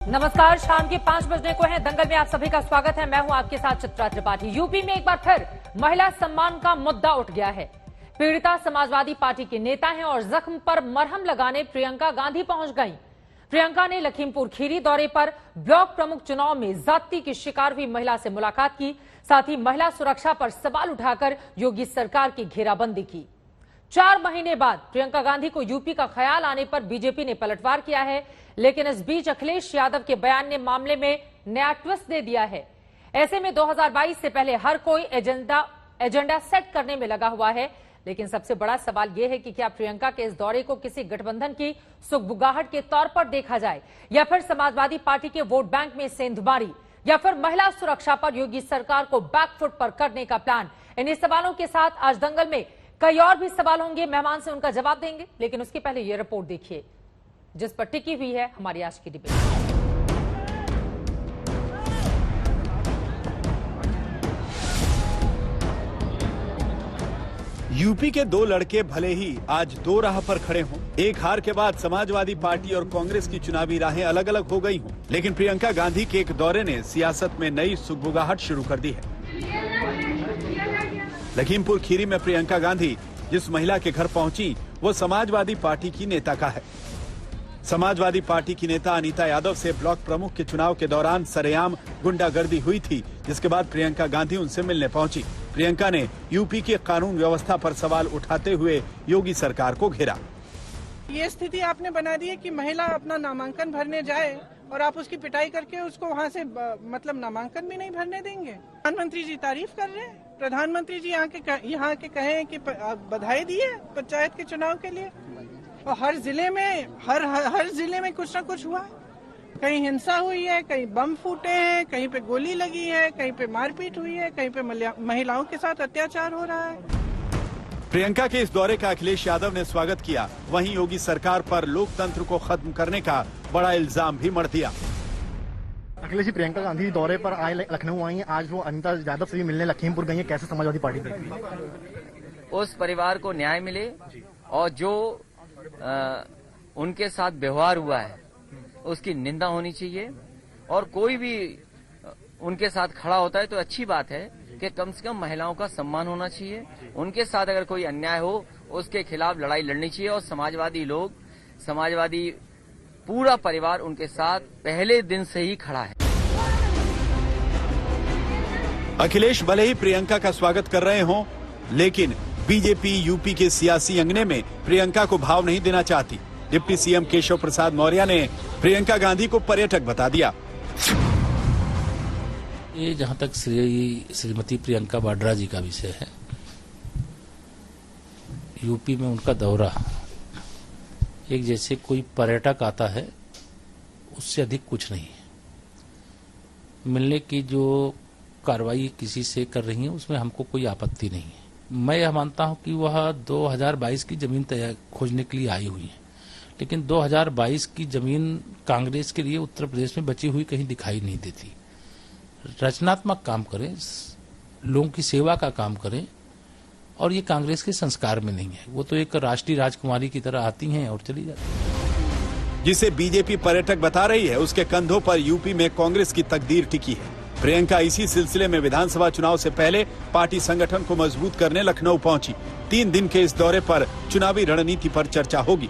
नमस्कार, शाम के 5 बजने को है। दंगल में आप सभी का स्वागत है। मैं हूं आपके साथ चित्रा त्रिपाठी। यूपी में एक बार फिर महिला सम्मान का मुद्दा उठ गया है। पीड़िता समाजवादी पार्टी के नेता हैं और जख्म पर मरहम लगाने प्रियंका गांधी पहुंच गईं। प्रियंका ने लखीमपुर खीरी दौरे पर ब्लॉक प्रमुख चुनाव में जाति की शिकार हुई महिला से मुलाकात की, साथ ही महिला सुरक्षा पर सवाल उठाकर योगी सरकार की घेराबंदी की। 4 महीने बाद प्रियंका गांधी को यूपी का ख्याल आने पर बीजेपी ने पलटवार किया है, लेकिन इस बीच अखिलेश यादव के बयान ने मामले में नया ट्विस्ट दे दिया है। ऐसे में 2022 से पहले हर कोई एजेंडा सेट करने में लगा हुआ है, लेकिन सबसे बड़ा सवाल यह है कि क्या प्रियंका के इस दौरे को किसी गठबंधन की सुगबुगाहट के तौर पर देखा जाए, या फिर समाजवादी पार्टी के वोट बैंक में सेंधमारी, या फिर महिला सुरक्षा पर योगी सरकार को बैकफुट पर करने का प्लान। इन्हीं सवालों के साथ आज दंगल में कई और भी सवाल होंगे। मेहमान से उनका जवाब देंगे, लेकिन उसके पहले यह रिपोर्ट देखिए जिस पर टिकी हुई है हमारी आज की डिबेट। यूपी के 2 लड़के भले ही आज 2 राह पर खड़े हों, एक हार के बाद समाजवादी पार्टी और कांग्रेस की चुनावी राहें अलग अलग हो गई हों, लेकिन प्रियंका गांधी के एक दौरे ने सियासत में नई सुगबुगाहट शुरू कर दी है। लखीमपुर खीरी में प्रियंका गांधी जिस महिला के घर पहुंची वो समाजवादी पार्टी की नेता का है। समाजवादी पार्टी की नेता अनीता यादव से ब्लॉक प्रमुख के चुनाव के दौरान सरेआम गुंडागर्दी हुई थी, जिसके बाद प्रियंका गांधी उनसे मिलने पहुंची। प्रियंका ने यूपी की कानून व्यवस्था पर सवाल उठाते हुए योगी सरकार को घेरा। ये स्थिति आपने बना दी है कि महिला अपना नामांकन भरने जाए और आप उसकी पिटाई करके उसको वहाँ से मतलब नामांकन भी नहीं भरने देंगे। प्रधानमंत्री जी तारीफ कर रहे हैं। प्रधानमंत्री जी यहाँ के कहे कि बधाई दी है पंचायत के चुनाव के लिए, और हर जिले में कुछ न कुछ हुआ है। कहीं हिंसा हुई है, कहीं बम फूटे हैं, कहीं पे गोली लगी है, कहीं पे मारपीट हुई है, कहीं पे महिलाओं के साथ अत्याचार हो रहा है। प्रियंका के इस दौरे का अखिलेश यादव ने स्वागत किया। वहीं योगी सरकार पर लोकतंत्र को खत्म करने का बड़ा इल्जाम भी मढ़ दिया। अखिलेश जी, प्रियंका गांधी दौरे पर आए, लखनऊ आई हैं, आज वो अनीता यादव से भी मिलने लखीमपुर गई हैं, कैसे समाजवादी पार्टी देखती? उस परिवार को न्याय मिले और जो उनके साथ व्यवहार हुआ है उसकी निंदा होनी चाहिए, और कोई भी उनके साथ खड़ा होता है तो अच्छी बात है कि कम से कम महिलाओं का सम्मान होना चाहिए। उनके साथ अगर कोई अन्याय हो उसके खिलाफ लड़ाई लड़नी चाहिए, और समाजवादी पूरा परिवार उनके साथ पहले दिन से ही खड़ा है। अखिलेश भले ही प्रियंका का स्वागत कर रहे हों, लेकिन बीजेपी यूपी के सियासी अंगने में प्रियंका को भाव नहीं देना चाहती। डिप्टी सीएम केशव प्रसाद मौर्य ने प्रियंका गांधी को पर्यटक बता दिया। ये जहां तक श्रीमती प्रियंका वाड्रा जी का विषय है, यूपी में उनका दौरा एक जैसे कोई पर्यटक आता है उससे अधिक कुछ नहीं है। मिलने की जो कार्रवाई किसी से कर रही है उसमें हमको कोई आपत्ति नहीं है। मैं यह मानता हूं कि वह 2022 की जमीन तैयार खोजने के लिए आई हुई है, लेकिन 2022 की जमीन कांग्रेस के लिए उत्तर प्रदेश में बची हुई कहीं दिखाई नहीं देती। रचनात्मक काम करें, लोगों की सेवा का काम करें, और ये कांग्रेस के संस्कार में नहीं है। वो तो एक राष्ट्रीय राजकुमारी की तरह आती हैं और चली जाती हैं। जिसे बीजेपी पर्यटक बता रही है उसके कंधों पर यूपी में कांग्रेस की तकदीर टिकी है। प्रियंका इसी सिलसिले में विधानसभा चुनाव से पहले पार्टी संगठन को मजबूत करने लखनऊ पहुंची। 3 दिन के इस दौरे पर चुनावी रणनीति पर चर्चा होगी।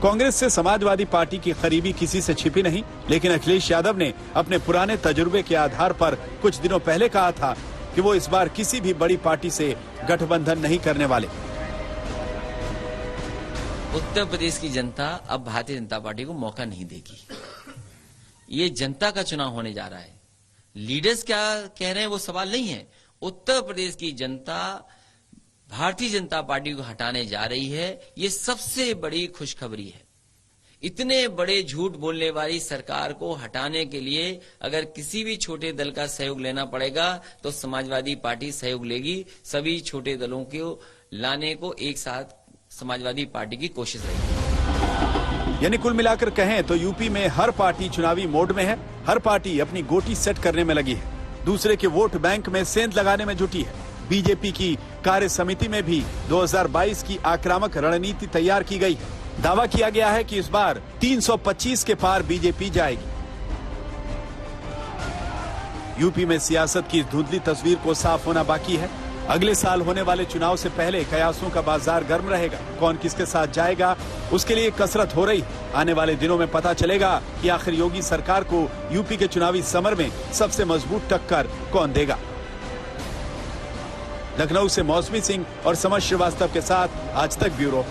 कांग्रेस से समाजवादी पार्टी की करीबी किसी से छिपी नहीं, लेकिन अखिलेश यादव ने अपने पुराने तजुर्बे के आधार पर कुछ दिनों पहले कहा था कि वो इस बार किसी भी बड़ी पार्टी से गठबंधन नहीं करने वाले। उत्तर प्रदेश की जनता अब भारतीय जनता पार्टी को मौका नहीं देगी। ये जनता का चुनाव होने जा रहा है। लीडर्स क्या कह रहे हैं वो सवाल नहीं है। उत्तर प्रदेश की जनता भारतीय जनता पार्टी को हटाने जा रही है। ये सबसे बड़ी खुशखबरी है। इतने बड़े झूठ बोलने वाली सरकार को हटाने के लिए अगर किसी भी छोटे दल का सहयोग लेना पड़ेगा तो समाजवादी पार्टी सहयोग लेगी। सभी छोटे दलों को लाने को एक साथ समाजवादी पार्टी की कोशिश रहेगी। यानी कुल मिलाकर कहें तो यूपी में हर पार्टी चुनावी मोड में है। हर पार्टी अपनी गोटी सेट करने में लगी है, दूसरे के वोट बैंक में सेंध लगाने में जुटी है। बीजेपी की कार्य समिति में भी 2022 की आक्रामक रणनीति तैयार की गई। दावा किया गया है कि इस बार 325 के पार बीजेपी जाएगी। यूपी में सियासत की इस धुंधली तस्वीर को साफ होना बाकी है। अगले साल होने वाले चुनाव से पहले कयासों का बाजार गर्म रहेगा। कौन किसके साथ जाएगा, उसके लिए कसरत हो रही। आने वाले दिनों में पता चलेगा कि आखिर योगी सरकार को यूपी के चुनावी समर में सबसे मजबूत टक्कर कौन देगा। लखनऊ से मौसमी सिंह और समर श्रीवास्तव के साथ आज तक ब्यूरो।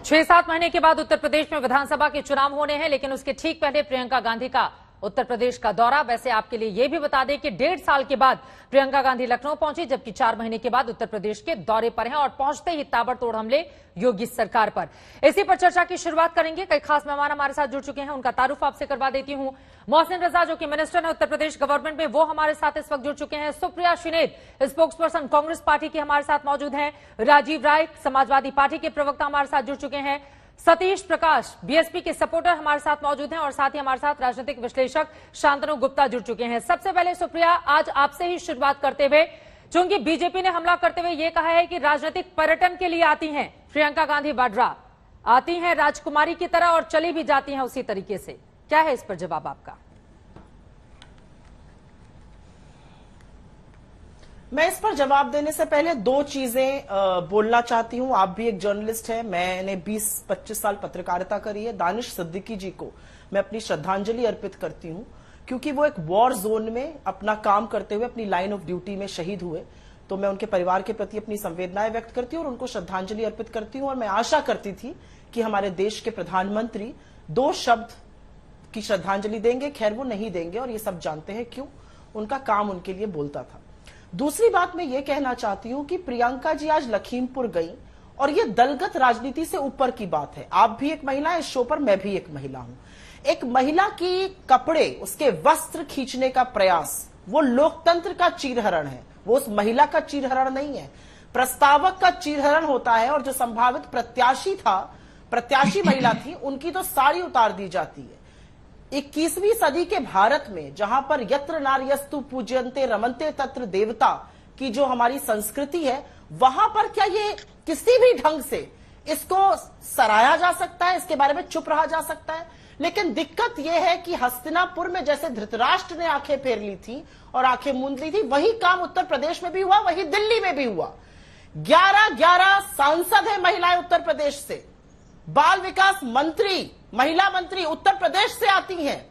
6-7 महीने के बाद उत्तर प्रदेश में विधानसभा के चुनाव होने हैं, लेकिन उसके ठीक पहले प्रियंका गांधी का उत्तर प्रदेश का दौरा। वैसे आपके लिए यह भी बता दें कि 1.5 साल के बाद प्रियंका गांधी लखनऊ पहुंची, जबकि 4 महीने के बाद उत्तर प्रदेश के दौरे पर हैं और पहुंचते ही ताबड़तोड़ हमले योगी सरकार पर। इसी पर चर्चा की शुरुआत करेंगे। कई खास मेहमान हमारे साथ जुड़ चुके हैं, उनका तारुफ आपसे करवा देती हूं। मोहसिन रजा जो कि मिनिस्टर है उत्तर प्रदेश गवर्नमेंट में, वो हमारे साथ इस वक्त जुड़ चुके हैं। सुप्रिया श्रीनेत स्पोक्सपर्सन कांग्रेस पार्टी की हमारे साथ मौजूद हैं। राजीव राय समाजवादी पार्टी के प्रवक्ता हमारे साथ जुड़ चुके हैं। सतीश प्रकाश बीएसपी के सपोर्टर हमारे साथ मौजूद हैं और साथ ही हमारे साथ राजनीतिक विश्लेषक शांतनु गुप्ता जुड़ चुके हैं। सबसे पहले सुप्रिया, आज आपसे ही शुरुआत करते हुए, चूंकि बीजेपी ने हमला करते हुए यह कहा है कि राजनीतिक पर्यटन के लिए आती हैं प्रियंका गांधी वाड्रा, आती हैं राजकुमारी की तरह और चली भी जाती हैं उसी तरीके से, क्या है इस पर जवाब आपका? मैं इस पर जवाब देने से पहले 2 चीजें बोलना चाहती हूं। आप भी एक जर्नलिस्ट हैं, मैंने 20-25 साल पत्रकारिता करी है। दानिश सिद्दीकी जी को मैं अपनी श्रद्धांजलि अर्पित करती हूं, क्योंकि वो एक वॉर जोन में अपना काम करते हुए अपनी लाइन ऑफ ड्यूटी में शहीद हुए। तो मैं उनके परिवार के प्रति अपनी संवेदनाएं व्यक्त करती हूं और उनको श्रद्धांजलि अर्पित करती हूं। और मैं आशा करती थी कि हमारे देश के प्रधानमंत्री 2 शब्द की श्रद्धांजलि देंगे। खैर वो नहीं देंगे और ये सब जानते हैं क्यों, उनका काम उनके लिए बोलता था। दूसरी बात मैं ये कहना चाहती हूं कि प्रियंका जी आज लखीमपुर गई और ये दलगत राजनीति से ऊपर की बात है। आप भी एक महिला है, इस शो पर मैं भी एक महिला हूं। एक महिला की कपड़े, उसके वस्त्र खींचने का प्रयास, वो लोकतंत्र का चीरहरण है, वो उस महिला का चीरहरण नहीं है, प्रस्तावक का चीरहरण होता है। और जो संभावित प्रत्याशी महिला थी, उनकी तो साड़ी उतार दी जाती है। 21वीं सदी के भारत में, जहां पर यत्र नार्यस्तु पूज्यन्ते रमन्ते तत्र देवता की जो हमारी संस्कृति है, वहां पर क्या ये किसी भी ढंग से इसको सराहा जा सकता है, इसके बारे में चुप रहा जा सकता है? लेकिन दिक्कत यह है कि हस्तिनापुर में जैसे धृतराष्ट्र ने आंखें फेर ली थी और आंखें मूंद ली थी, वही काम उत्तर प्रदेश में भी हुआ, वही दिल्ली में भी हुआ। 11 सांसद है महिलाएं उत्तर प्रदेश से। बाल विकास मंत्री, महिला मंत्री उत्तर प्रदेश से आती हैं।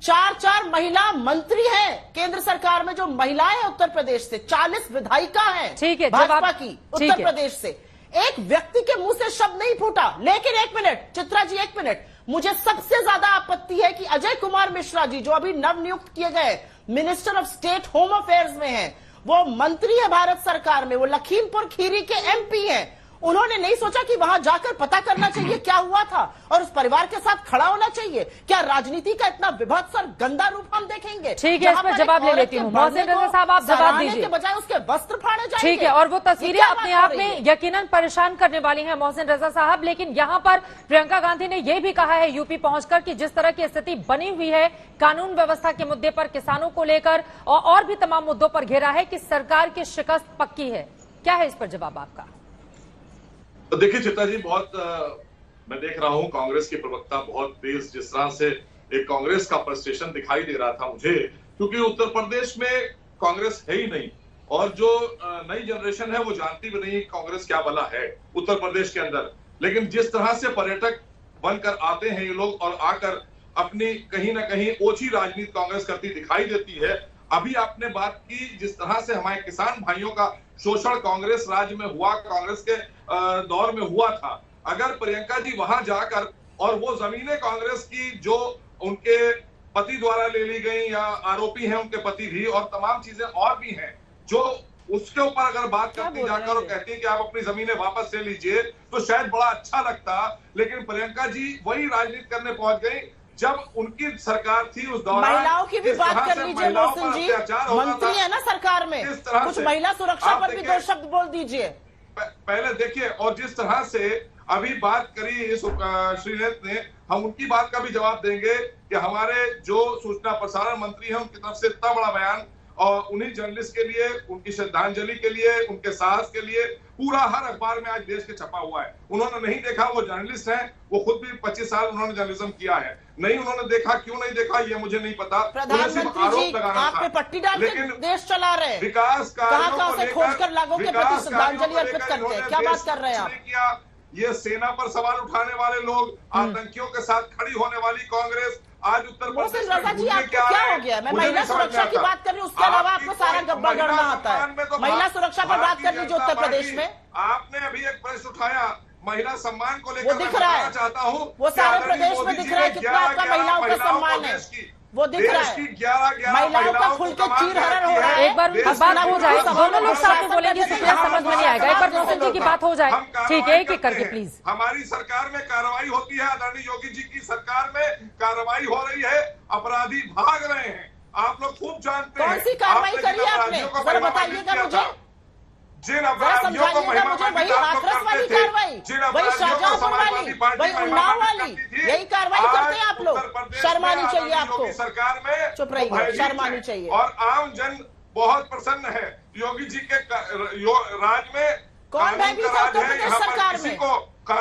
4 महिला मंत्री हैं केंद्र सरकार में जो महिलाएं हैं उत्तर प्रदेश से। 40 विधायिका हैं भाजपा की उत्तर प्रदेश से। एक व्यक्ति के मुंह से शब्द नहीं फूटा। लेकिन 1 मिनट चित्रा जी, 1 मिनट, मुझे सबसे ज्यादा आपत्ति है कि अजय कुमार मिश्रा जी जो अभी नव नियुक्त किए गए minister of state home affairs में हैं, वो मंत्री है भारत सरकार में, वो लखीमपुर खीरी के एमपी हैं। उन्होंने नहीं सोचा कि वहां जाकर पता करना चाहिए क्या हुआ था और उस परिवार के साथ खड़ा होना चाहिए? क्या राजनीति का इतना विभत्स और गंदा रूप हम देखेंगे? ठीक है, इस पर जवाब ले लेती हूँ। मोहसिन रजा साहब, आप जवाब दीजिए। के बजाय उसके वस्त्र फाड़े जाएंगे। ठीक है, और वो तस्वीरें अपने आप में यकीनन परेशान करने वाली हैं मोहसिन रजा साहब। लेकिन यहाँ पर प्रियंका गांधी ने यह भी कहा है यूपी पहुंचकर कि जिस तरह की स्थिति बनी हुई है कानून व्यवस्था के मुद्दे पर, किसानों को लेकर और भी तमाम मुद्दों पर घेरा है कि सरकार की शिकस्त पक्की है। क्या है इस पर जवाब आपका? तो देखिए चित्रा जी, बहुत मैं देख रहा हूं कांग्रेस के प्रवक्ता बहुत तेज, जिस तरह से एक कांग्रेस का फ्रस्ट्रेशन दिखाई दे रहा था मुझे, क्योंकि उत्तर प्रदेश में कांग्रेस है ही नहीं और जो नई जनरेशन है वो जानती भी नहीं कांग्रेस क्या भला है उत्तर प्रदेश के अंदर। लेकिन जिस तरह से पर्यटक बनकर आते हैं ये लोग और आकर अपनी कहीं ना कहीं ओछी राजनीति कांग्रेस करती दिखाई देती है। अभी आपने बात की जिस तरह से हमारे किसान भाइयों का शोषण कांग्रेस राज्य में हुआ, कांग्रेस के दौर में हुआ था। अगर प्रियंका जी वहां जाकर और वो जमीनें कांग्रेस की जो उनके पति द्वारा ले ली गई या आरोपी हैं उनके पति भी और तमाम चीजें और भी हैं, जो उसके ऊपर अगर बात करती जाकर और कहती है कि आप अपनी जमीनें वापस ले लीजिए तो शायद बड़ा अच्छा लगता। लेकिन प्रियंका जी वही राजनीति करने पहुंच गई जब उनकी सरकार थी उस दौरान। महिलाओं की भी बात कर लीजिए मोहसिन जी, मंत्री है ना सरकार में, कुछ महिला सुरक्षा पर भी 2 शब्द बोल दीजिए। पहले देखिए, और जिस तरह से अभी बात करी श्रीनेत ने, हम उनकी बात का भी जवाब देंगे कि हमारे जो सूचना प्रसारण मंत्री हैं उनकी तरफ से इतना बड़ा बयान और उन्हीं जर्नलिस्ट के लिए, उनकी श्रद्धांजलि के लिए, उनके साहस के लिए पूरा हर अखबार में आज देश के छपा हुआ है। उन्होंने नहीं देखा, वो जर्नलिस्ट हैं, वो खुद भी 25 साल उन्होंने जर्नलिज्म किया है, नहीं उन्होंने देखा, क्यों नहीं देखा ये मुझे नहीं पता। प्रधानमंत्री जी, आप पे पट्टी डाल के देश चला रहे हैं, विकास कहां से खोजकर लोगों के प्रति श्रद्धांजलि अर्पित करते हैं, क्या बात कर रहे हैं आप? ये सेना पर सवाल उठाने वाले लोग, आतंकियों के साथ खड़ी होने वाली कांग्रेस आज उत्तर प्रदेश रजा जी, आपको क्या हो गया? मैं महिला सुरक्षा की बात कर रही हूँ, उसके अलावा आपको सारा गब्बा गढ़ना आता है। महिला सुरक्षा पर बात कर लीजिए उत्तर प्रदेश में। आपने अभी एक प्रश्न उठाया महिला सम्मान को लेकर, वो दिख रहा है, चाहता हूँ वो सारे प्रदेश में दिख रहा है कितना आपका महिलाओं का सम्मान है, वो दिख रहा है। महिलाओं का खुल के चीरहरण हो रहा है। एक बार बात हो जाए, दोनों लोग साथ में बोलेंगे, सुप्रिया समझ में नहीं आएगा। एक बार मौसम जी की बात हो जाए, ठीक है, एक एक करके प्लीज। हमारी सरकार में कार्रवाई होती है, आदरणीय योगी जी की सरकार में कार्रवाई हो रही है, अपराधी भाग रहे हैं, आप लोग खूब जानते हैं। कौन सी कार्रवाई करी है आपने, जरा बताइएगा मुझे, जिन अपराधियों को मुझे। वही हाथरस वाली कार्रवाई, वही शाहजहांपुर वाली, वही उन्नाव वाली, यही कार्रवाई करते हैं आप लोग। शर्मानी चाहिए आपको, सरकार में चुप रहिए, शर्मानी चाहिए। और आम जन बहुत प्रसन्न है योगी जी के राज में। कौन भयभीत है उत्तर प्रदेश सरकार में?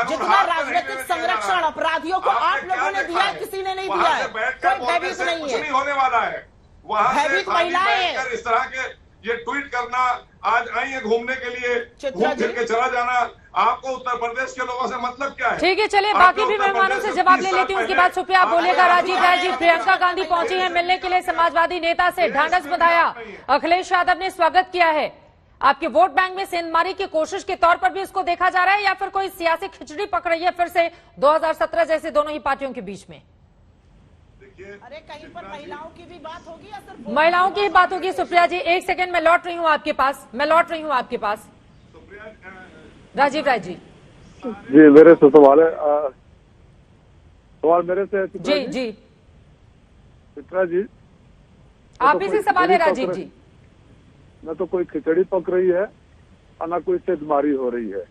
जितना राजनीतिक संरक्षण अपराधियों को आप लोगों ने दिया है, किसी ने नहीं दिया है। कोई भयभीत नहीं है, होने वाला है। वहां भयभीत महिलाएं हैं। इस तरह के ये ट्वीट करना, आज आई है घूमने के लिए, घूम फिर के चला जाना, आपको उत्तर प्रदेश के लोगों से मतलब क्या है? ठीक है, चलिए बाकी भी मेहमानों से जवाब ले लेती हूँ, उनकी बात सुप्रिया, आप बोलिएगा। राजीव राय जी, प्रियंका गांधी पहुंची है मिलने के लिए समाजवादी नेता से, ढांढस बंधाया, अखिलेश यादव ने स्वागत किया है। आपके वोट बैंक में सेंधमारी की कोशिश के तौर पर भी इसको देखा जा रहा है, या फिर कोई सियासी खिचड़ी पक रही है फिर से 2017 जैसे दोनों ही पार्टियों के बीच में? अरे कहीं पर महिलाओं की भी बात होगी या सिर्फ महिलाओं की ही बात होगी? सुप्रिया जी एक सेकंड, मैं लौट रही हूँ आपके पास, राजीव राय जी। जी मेरे से सवाल है, सवाल मेरे से है जी चित्रा जी, आप ही से सवाल है राजीव जी। न तो कोई खिचड़ी पक रही है और न कोई सेंधमारी हो रही है।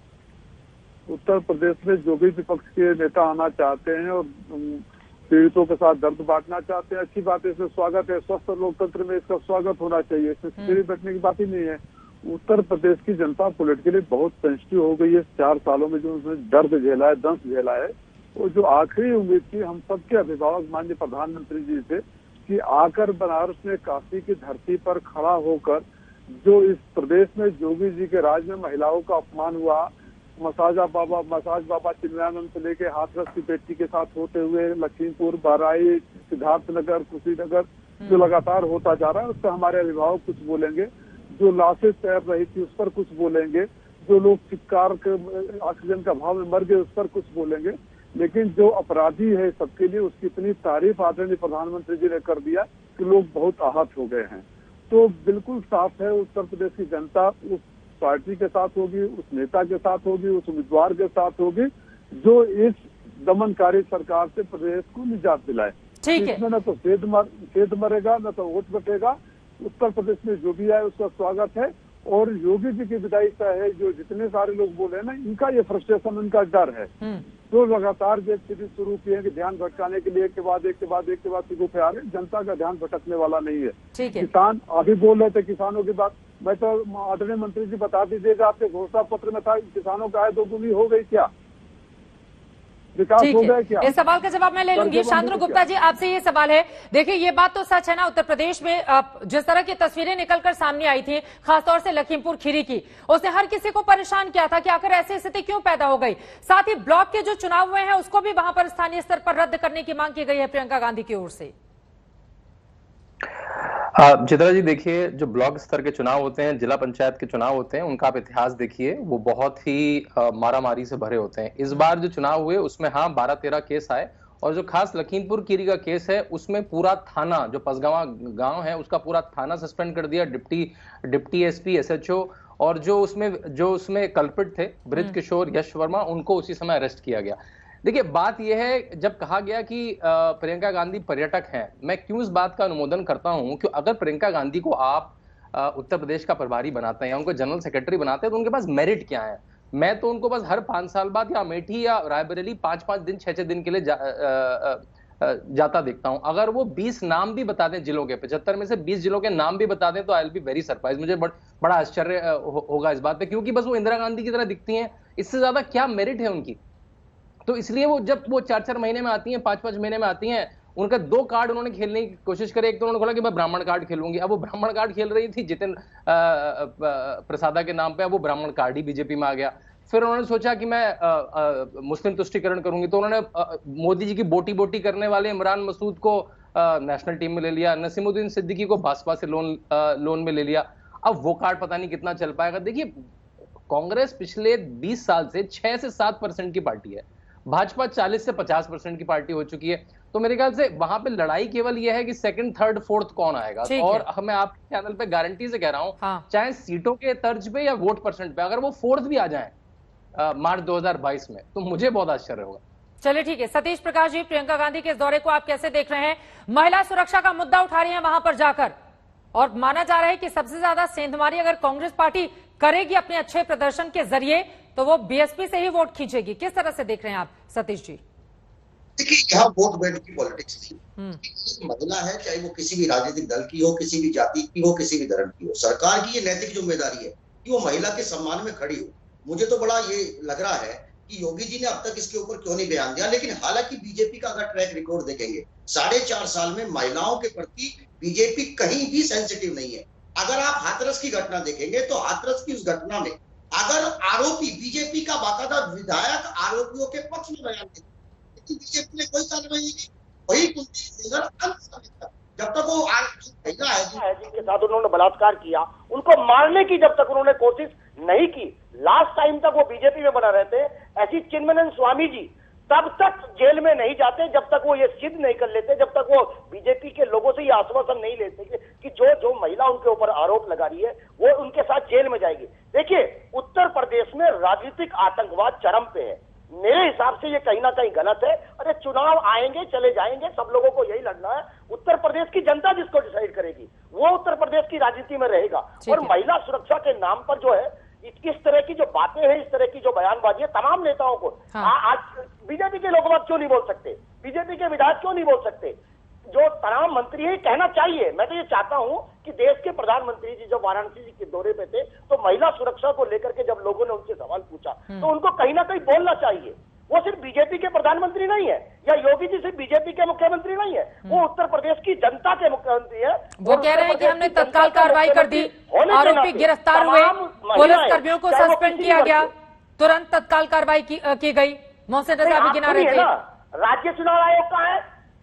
उत्तर प्रदेश में जो भी विपक्ष के नेता आना चाहते हैं और पीड़ितों के साथ दर्द बांटना चाहते हैं, अच्छी बात है, इसमें स्वागत है। स्वस्थ लोकतंत्र में इसका स्वागत होना चाहिए, इसमें खिचड़ी बैठने की बात ही नहीं है। उत्तर प्रदेश की जनता पॉलिटिकली बहुत सेंसिटिव हो गई है। 4 सालों में जो उसने दर्द झेला है, दंश झेला है, वो जो आखिरी उम्मीद थी हम सबके अभिभावक माननीय प्रधानमंत्री जी से कि आकर बनारस में काशी की धरती पर खड़ा होकर जो इस प्रदेश में योगी जी के राज में महिलाओं का अपमान हुआ, मसाज बाबा चिन्मयानंद से लेके हाथरस की बेटी के साथ होते हुए लखीमपुर, बहराइच, सिद्धार्थनगर, कुशीनगर जो लगातार होता जा रहा है, उस पर हमारे अभिभावक कुछ बोलेंगे। जो लाशें तैर रही थी उस पर कुछ बोलेंगे, जो लोग चित्कार के ऑक्सीजन का अभाव में मर गए उस पर कुछ बोलेंगे। लेकिन जो अपराधी है सबके लिए उसकी इतनी तारीफ आदरणीय प्रधानमंत्री जी ने कर दिया कि लोग बहुत आहत हो गए हैं। तो बिल्कुल साफ है, उत्तर प्रदेश की जनता उस पार्टी के साथ होगी, उस नेता के साथ होगी, उस उम्मीदवार के साथ होगी जो इस दमनकारी सरकार से प्रदेश को निजात दिलाए। ठीक है, इसमें न तो सेध मरेगा न तो वोट बटेगा। उत्तर प्रदेश में जो भी आए उसका स्वागत है और योगी जी की विदाई का है। जो जितने सारे लोग बोले ना, इनका ये फ्रस्ट्रेशन, उनका डर है, जो लगातार जो स्थिति शुरू की है कि ध्यान भटकाने के लिए एक के बाद एक सिगो पे आ रहे, जनता का ध्यान भटकने वाला नहीं है। किसान अभी बोल रहे थे किसानों की बात, मैं तो आदरणीय मंत्री जी बता दीजिएगा, आपके घोषणा पत्र में था किसानों का आय दोगुनी हो गई क्या, विकास हो गया क्या? इस सवाल का जवाब मैं ले लूंगी। शांतनु गुप्ता जी आपसे ये सवाल है, देखिए ये बात तो सच है ना, उत्तर प्रदेश में जिस तरह की तस्वीरें निकलकर सामने आई थी, खासतौर से लखीमपुर खीरी की, उसने हर किसी को परेशान किया था कि आखिर ऐसी स्थिति क्यों पैदा हो गई। साथ ही ब्लॉक के जो चुनाव हुए हैं उसको भी वहां पर स्थानीय स्तर पर रद्द करने की मांग की गई है प्रियंका गांधी की ओर से। चित्रा जी देखिए, जो ब्लॉक स्तर के चुनाव होते हैं, जिला पंचायत के चुनाव होते हैं, उनका आप इतिहास देखिए, वो बहुत ही मारामारी से भरे होते हैं। इस बार जो चुनाव हुए उसमें हाँ 12-13 केस आए, और जो खास लखीमपुर खीरी का केस है उसमें पूरा थाना, जो पसगावा गांव है उसका पूरा थाना सस्पेंड कर दिया, डिप्टी एसपी, एसएचओ, और जो उसमें कल्प्रिट थे बृज किशोर, यश वर्मा, उनको उसी समय अरेस्ट किया गया। देखिए बात यह है, जब कहा गया कि प्रियंका गांधी पर्यटक हैं, मैं क्यों इस बात का अनुमोदन करता हूं कि अगर प्रियंका गांधी को आप उत्तर प्रदेश का प्रभारी बनाते हैं या उनको जनरल सेक्रेटरी बनाते हैं तो उनके पास मेरिट क्या है? मैं तो उनको बस हर 5 साल बाद या अमेठी या रायबरेली 5-5 दिन 6-6 दिन के लिए जाता देखता हूं। अगर वो 20 नाम भी बता दें जिलों के, 75 में से 20 जिलों के नाम भी बता दें, तो I will be very surprise. मुझे बड़ा आश्चर्य होगा इस बात पे, क्योंकि बस वो इंदिरा गांधी की तरह दिखती हैं, इससे ज्यादा क्या मेरिट है उनकी। तो इसलिए वो जब वो 4-4 महीने में आती हैं, 5-5 महीने में आती हैं, उनका 2 कार्ड उन्होंने खेलने की कोशिश करी। एक तो उन्होंने बोला कि मैं ब्राह्मण कार्ड खेलूंगी, अब वो ब्राह्मण कार्ड खेल रही थी जितेंद्र प्रसादा के नाम पे, अब वो ब्राह्मण कार्ड ही बीजेपी में आ गया। फिर उन्होंने सोचा कि मैं मुस्लिम तुष्टिकरण करूंगी, तो उन्होंने मोदी जी की बोटी बोटी करने वाले इमरान मसूद को नेशनल टीम में ले लिया, नसीमुद्दीन सिद्दीकी को भाजपा से लोन में ले लिया। अब वो कार्ड पता नहीं कितना चल पाएगा। देखिए, कांग्रेस पिछले 20 साल से 6 से 7% की पार्टी है, भाजपा 40 से 50% की पार्टी हो चुकी है। तो मेरे ख्याल से वहां पे लड़ाई केवल यह है कि सेकंड, थर्ड, फोर्थ कौन आएगा। और मैं आपके चैनल पे गारंटी से कह रहा हूं, चाहे सीटों के तर्ज पे या वोट परसेंट पे, अगर वो फोर्थ भी आ जाए मार्च 2022 में, तो मुझे बहुत आश्चर्य होगा। चलिए ठीक है। सतीश प्रकाश जी, प्रियंका गांधी के इस दौरे को आप कैसे देख रहे हैं? महिला सुरक्षा का मुद्दा उठा रही हैं वहां पर जाकर, और माना जा रहा है कि सबसे ज्यादा सेंधमारी अगर कांग्रेस पार्टी करेगी अपने अच्छे प्रदर्शन के जरिए, तो वो बीएसपी से ही वोट खींचेगी। किस तरह से देख रहे हैं आप सतीश जी? देखिए, यहाँ वोट बैंक की पॉलिटिक्स नहीं, महिला है, चाहे वो किसी भी राजनीतिक दल की हो, किसी भी जाति की हो, किसी भी धर्म की हो, सरकार की ये नैतिक जिम्मेदारी है कि वो महिला के सम्मान में खड़ी हो। मुझे तो बड़ा ये लग रहा है कि योगी जी ने अब तक इसके ऊपर क्यों नहीं बयान दिया। लेकिन हालांकि बीजेपी का अगर ट्रैक रिकॉर्ड देखेंगे, 4.5 साल में महिलाओं के प्रति बीजेपी कहीं भी सेंसिटिव नहीं है। अगर आप हाथरस की घटना देखेंगे, तो हाथरस की उस घटना में अगर आरोपी, बीजेपी का बाकायदा विधायक आरोपियों के पक्ष में बयान देते, लेकिन बीजेपी ने कोई कार्रवाई नहीं की। वही कुलदीप सेंगर अंत समय तक, जब तक वो महिला है जिनके साथ उन्होंने बलात्कार किया, उनको मारने की जब तक उन्होंने कोशिश नहीं की, लास्ट टाइम तक वो बीजेपी में बना रहते, ऐसी चिन्मयानंद स्वामी जी तब तक जेल में नहीं जाते जब तक वो ये सिद्ध नहीं कर लेते, जब तक वो बीजेपी के लोगों से ये आश्वासन नहीं लेते कि जो महिला उनके ऊपर आरोप लगा रही है वो उनके साथ जेल में जाएगी। देखिए, उत्तर प्रदेश में राजनीतिक आतंकवाद चरम पे है। मेरे हिसाब से ये कहीं ना कहीं गलत है। अरे चुनाव आएंगे चले जाएंगे, सब लोगों को यही लड़ना है। उत्तर प्रदेश की जनता जिसको डिसाइड करेगी वो उत्तर प्रदेश की राजनीति में रहेगा। और महिला सुरक्षा के नाम पर जो है इस तरह की जो बातें हैं, इस तरह की जो बयानबाजी है, तमाम नेताओं को आज बीजेपी के लोग क्यों नहीं बोल सकते, बीजेपी के विधायक क्यों नहीं बोल सकते, जो तमाम मंत्री है कहना चाहिए। मैं तो ये चाहता हूं कि देश के प्रधानमंत्री जी जब वाराणसी जी के दौरे पे थे, तो महिला सुरक्षा को लेकर के जब लोगों ने उनसे सवाल पूछा, तो उनको कहीं ना कहीं बोलना चाहिए। वो सिर्फ बीजेपी के प्रधानमंत्री नहीं है, या योगी जी सिर्फ बीजेपी के मुख्यमंत्री नहीं है, वो उत्तर प्रदेश की जनता के मुख्यमंत्री है। वो कह रहे हैं कि हमने तत्काल कार्रवाई कर दी, आरोपी गिरफ्तार हुए, पुलिस कर्मियों को सस्पेंड किया गया, तुरंत तत्काल कार्रवाई की गई। मोहसिन रजा भी गिना रहे थे। राज्य चुनाव आयोग कहाँ है?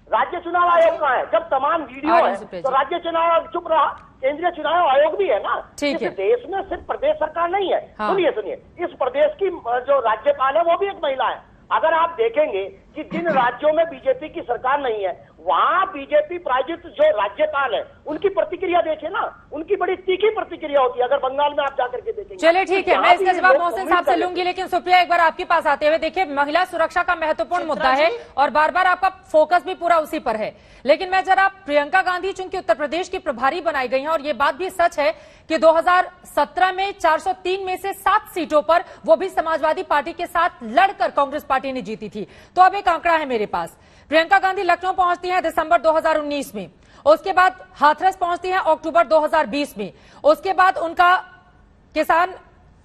राज्य चुनाव आयोग कहाँ है? जब तमाम वीडियो है तो राज्य चुनाव आयोग चुप रहा। केंद्रीय चुनाव आयोग भी है ना। ठीक है। देश में सिर्फ प्रदेश सरकार नहीं है। सुनिए, इस प्रदेश की जो राज्यपाल है वो भी एक महिला है। अगर आप देखेंगे कि जिन राज्यों में बीजेपी की सरकार नहीं है, वहां बीजेपी प्रायोजित जो राज्यपाल है उनकी प्रतिक्रिया देखे ना, उनकी बड़ी तीखी प्रतिक्रिया होती है। अगर बंगाल में आप जाकर के देखेंगे। चलिए ठीक है, मैं इसका जवाब मोहसिन साहब से लूंगी, लेकिन सुप्रिया एक बार आपके पास आते हुए, देखिए महिला सुरक्षा का महत्वपूर्ण मुद्दा है और बार बार आपका फोकस भी पूरा उसी पर है। लेकिन मैं जरा प्रियंका गांधी चूंकि उत्तर प्रदेश की प्रभारी बनाई गई हैं, और ये बात भी सच है कि 2017 में 403 में से 7 सीटों पर वो भी समाजवादी पार्टी के साथ लड़कर कांग्रेस पार्टी ने जीती थी। तो अब एक आंकड़ा है मेरे पास, प्रियंका गांधी लखनऊ पहुंचती हैं दिसंबर 2019 में, उसके बाद हाथरस पहुंचती हैं अक्टूबर 2020 में, उसके बाद उनका किसान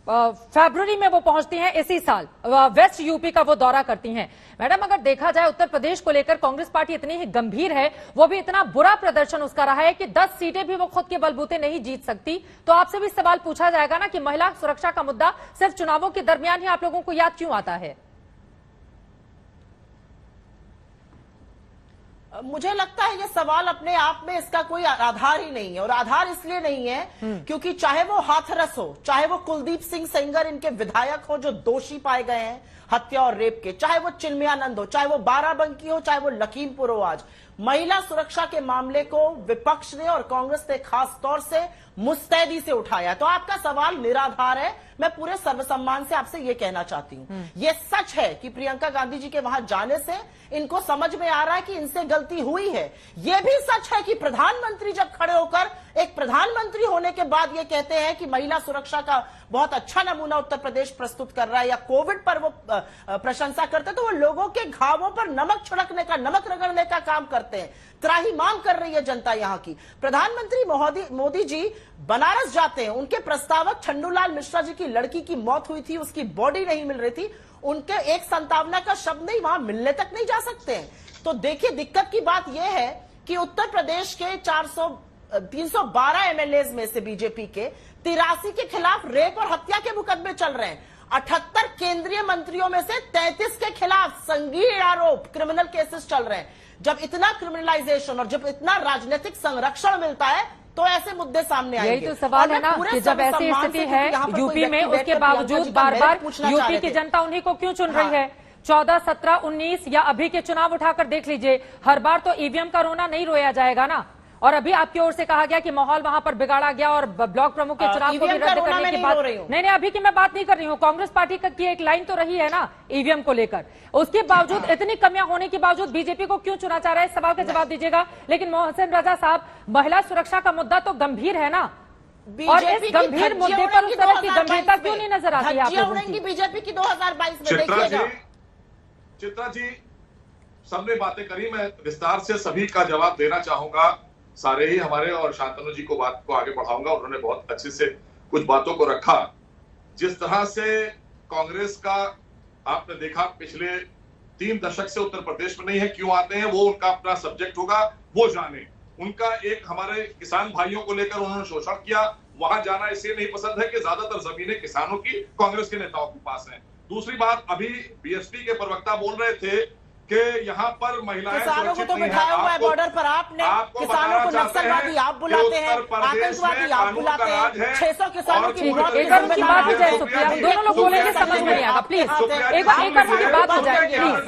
फरवरी में वो पहुंचती हैं इसी साल, वेस्ट यूपी का वो दौरा करती हैं। मैडम, अगर देखा जाए उत्तर प्रदेश को लेकर कांग्रेस पार्टी इतनी ही गंभीर है, वो भी इतना बुरा प्रदर्शन उसका रहा है कि 10 सीटें भी वो खुद के बलबूते नहीं जीत सकती, तो आपसे भी सवाल पूछा जाएगा ना कि महिला सुरक्षा का मुद्दा सिर्फ चुनावों के दरमियान ही आप लोगों को याद क्यों आता है? मुझे लगता है ये सवाल अपने आप में इसका कोई आधार ही नहीं है, और आधार इसलिए नहीं है क्योंकि चाहे वो हाथरस हो, चाहे वो कुलदीप सिंह सेंगर इनके विधायक हो जो दोषी पाए गए हैं हत्या और रेप के, चाहे वो चिन्मयानंद हो, चाहे वो बाराबंकी हो, चाहे वो लखीमपुर हो, आज महिला सुरक्षा के मामले को विपक्ष ने और कांग्रेस ने खास तौर से मुस्तैदी से उठाया। तो आपका सवाल निराधार है। मैं पूरे सर्वसम्मान से आपसे ये कहना चाहती हूं, ये सच है कि प्रियंका गांधी जी के वहां जाने से इनको समझ में आ रहा है कि इनसे गलती हुई है। यह भी सच है कि प्रधानमंत्री जब खड़े होकर एक प्रधानमंत्री होने के बाद ये कहते हैं कि महिला सुरक्षा का बहुत अच्छा नमूना उत्तर प्रदेश प्रस्तुत कर रहा है, या कोविड पर वो प्रशंसा करते, तो वो लोगों के घावों पर नमक छिड़कने का, नमक रगड़ने का काम करते हैं। त्राहिमाम कर रही है जनता यहाँ की। प्रधानमंत्री मोदी जी बनारस जाते हैं, उनके प्रस्तावक छंडूलाल मिश्रा जी की लड़की की मौत हुई थी, उसकी बॉडी नहीं मिल रही थी, उनके एक संतावना का शब्द नहीं, वहां मिलने तक नहीं जा सकते हैं। तो देखिए, दिक्कत की बात यह है कि उत्तर प्रदेश के 312 एमएलए में से बीजेपी के 83 के खिलाफ रेप और हत्या के मुकदमे चल रहे हैं। 78 केंद्रीय मंत्रियों में से 33 के खिलाफ संगीन आरोप, क्रिमिनल केसेस चल रहे हैं। जब इतना क्रिमिनलाइजेशन और जब इतना राजनीतिक संरक्षण मिलता है तो ऐसे मुद्दे सामने आएंगे। यही तो सवाल है ना कि जब ऐसी स्थिति है यूपी में, उसके बावजूद बार बार यूपी की जनता उन्हीं को क्यों चुन रही है? 14, 17, 19 या अभी के चुनाव उठाकर देख लीजिए, हर बार तो ईवीएम का रोना नहीं रोया जाएगा ना। और अभी आपकी ओर से कहा गया कि माहौल वहां पर बिगाड़ा गया और ब्लॉक प्रमुख के चुनाव को भी रद्द करने की बात। नहीं, अभी की मैं बात नहीं कर रही हूँ, कांग्रेस पार्टी की एक लाइन तो रही है ना ईवीएम को लेकर। उसके बावजूद, इतनी कमियां होने के बावजूद बीजेपी को क्यों चुना चाह रहा है, इस सवाल का जवाब दीजिएगा। लेकिन मोहसिन रजा साहब, महिला सुरक्षा का मुद्दा तो गंभीर है ना, और इस गंभीर मुद्दे पर उस तरह की गंभीरता क्यों नहीं नजर आती है आप लोगों की? बीजेपी की 2022 में देखिएगा। चित्रा जी, सबने बातें करी, मैं विस्तार से सभी का जवाब देना चाहूंगा। सारे ही हमारे और शांतनु जी को बात को आगे बढ़ाऊंगा, उन्होंने बहुत अच्छे से कुछ बातों को रखा। जिस तरह से कांग्रेस का आपने देखा पिछले 3 दशक से उत्तर प्रदेश में नहीं है, क्यों आते हैं वो उनका अपना सब्जेक्ट होगा, वो जाने। उनका एक हमारे किसान भाइयों को लेकर उन्होंने शोषण किया, वहां जाना इसलिए नहीं पसंद है कि ज्यादातर जमीनें किसानों की कांग्रेस के नेताओं के पास हैं। दूसरी बात, अभी बीएसपी के प्रवक्ता बोल रहे थे कि यहाँ पर महिलाएं किसानों को तो बिठाया हुआ है बॉर्डर पर, आपने किसानों को नक्सलवादी आप बुलाते हैं, आतंकवादी आप बुलाते हैं, 600 किसानों की मौत एक बार उनकी बात हो जाए सुप्रिया, दोनों लोग बोलेंगे समझ में नहीं आएगा, प्लीज एक बार उनकी बात हो जाए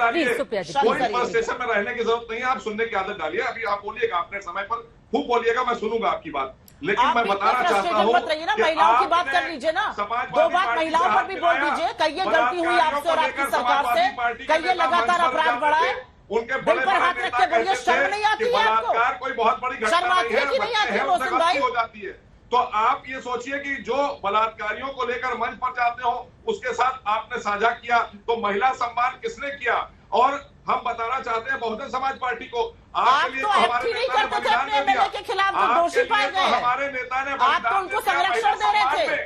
प्लीज सुप्रिया जी। कोई स्टेशन में रहने की जरूरत नहीं है, आप सुनने की आदत डालिए। अभी आप बोलिएगा, अपने समय पर खूब बोलिएगा, मैं सुनूंगा आपकी बात। लेकिन मैं बताना चाहता हूँ ना, महिलाओं की बात कर लीजिए ना, 2 बात महिलाओं पर भी बोल दीजिए। कई ये गलती हुई आपसे और आपकी सरकार से, कई ये लगातार अपराध बढ़ा है, उनके दिल पर हाथ रख के बोलिए, शर्म नहीं आती है आपको? कोई बहुत बड़ी घटना शर्म आती है कि नहीं आती है मोहसिन भाई? हो जाती है तो आप ये सोचिए कि जो बलात्कारियों को लेकर मंच पर जाते हो उसके साथ आपने साझा किया, तो महिला सम्मान किसने किया? और हम बताना चाहते हैं बहुजन समाज पार्टी को, आपके लिए तो हमारे नेता ने बलिदान कर दिया, के खिलाफ जो दोषी पाए गए, हमारे नेता ने आप तो उनको संरक्षण दे रहे थे।